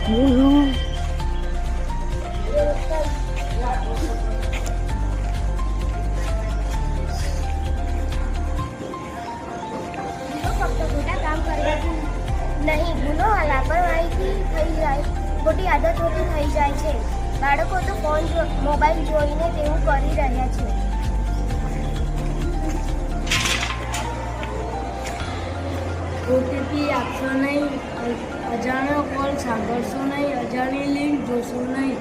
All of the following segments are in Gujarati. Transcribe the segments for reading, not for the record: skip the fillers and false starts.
બોલો. નહીં, ગુનો લાપરવાહીથી થઈ જાય, ખોટી આદતોથી થઈ જાય છે. બાળકો તો મોબાઈલ જોઈને તેવું કરી રહ્યા છે. ઓટીપી આપશો નહીં, અજાણ્યો કોલ સાંભળશો નહીં, અજાણી લિંક જોશો નહીં.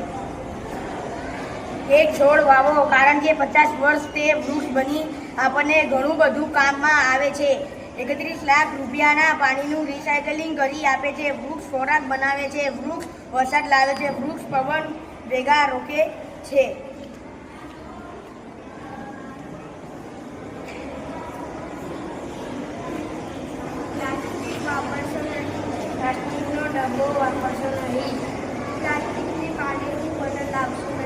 એક છોડ વાવો, કારણ કે 50 વર્ષ તે વૃક્ષ બની આપણને ઘણું બધું કામમાં આવે છે. 31 લાખ રૂપિયાના પાણીનું રિસાયકલિંગ કરી આપે છે. વૃક્ષ ખોરાક બનાવે છે. વૃક્ષ વરસાદ લાવે છે. વૃક્ષ પવન ભેગા રોકે છે. પ્લાસ્ટિકનો ડબ્બો વાપરશો નહીં. પ્લાસ્ટિકની પાણીની બોટલ લાવશો નહીં.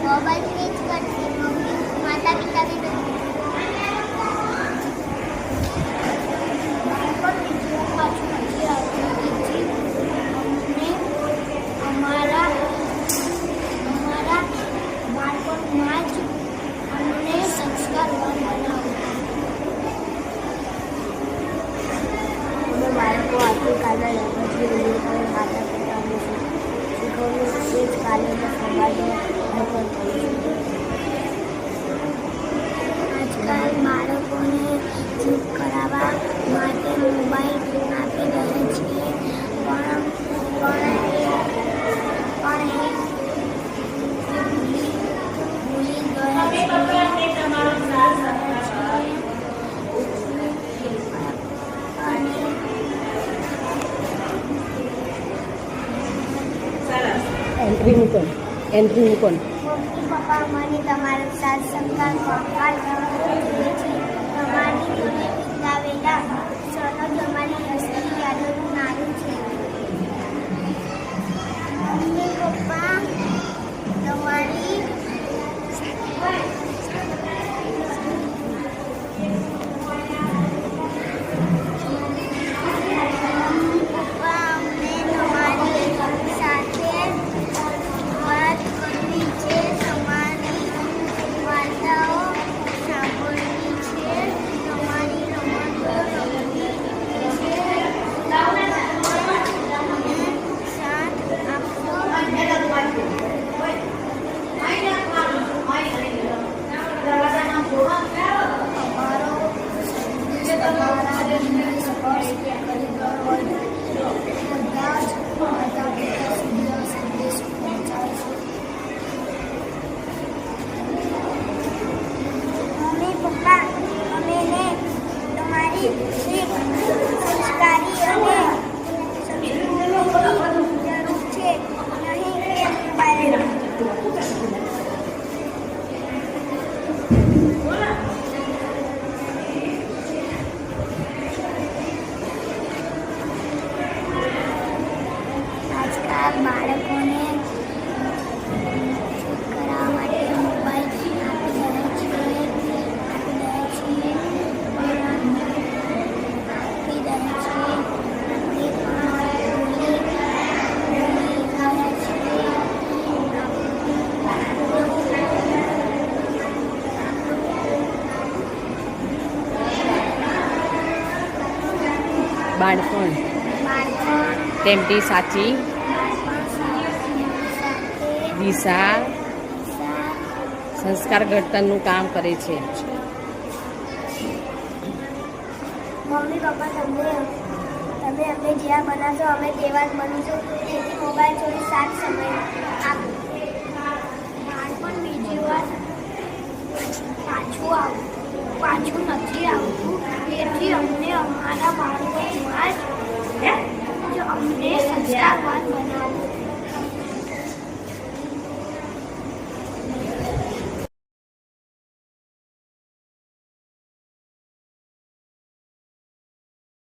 મોબાઈલ પેજ કરશે. મમ્મી માતા પિતાને પાછું નથી આવતું. અમારા બાળપણમાં જ અમને સંસ્કારવાન બનાવો. અમે બાળકો આવતીકાલના લગ્નથી માતા પિતાને શીખવવું એ જ કાલે સમાજને આજકાલ બાળકોને ચૂપ કરાવવા માટે મોબાઈલ આપી રહ્યા છીએ, પણ ભૂલી ગયા એન્ટ્રી મૂકો. મમ્મી પપ્પા મને તમારો સાથ સહકાર જોઈએ છે. તમારી જોડે વિતાવેલા ક્ષણો તમારી અસલી યાદોનું નાનું છે. મમ્મી પપ્પા તમારી સંસ્કારી અને સંસ્કૃતિની જરૂર છે, નહીં કે મોબાઈલ. આજકાલ બાળકોને ચૂપ કરાવવા માટે મોબાઈલ આપી રહ્યા છીએ. બાળપણ તેમની સાચી દિશા સંસ્કાર ઘડતરનું કામ કરે છે. મમ્મી પપ્પા તમે અમને જ્યાં બનાવશો અમે તેવા જ બનીશું. તેથી મોબાઈલ છોડી સાત સમય આપો. બાળપણ બીજી વાર પાછું નથી આવતું. તેથી અમને અમારા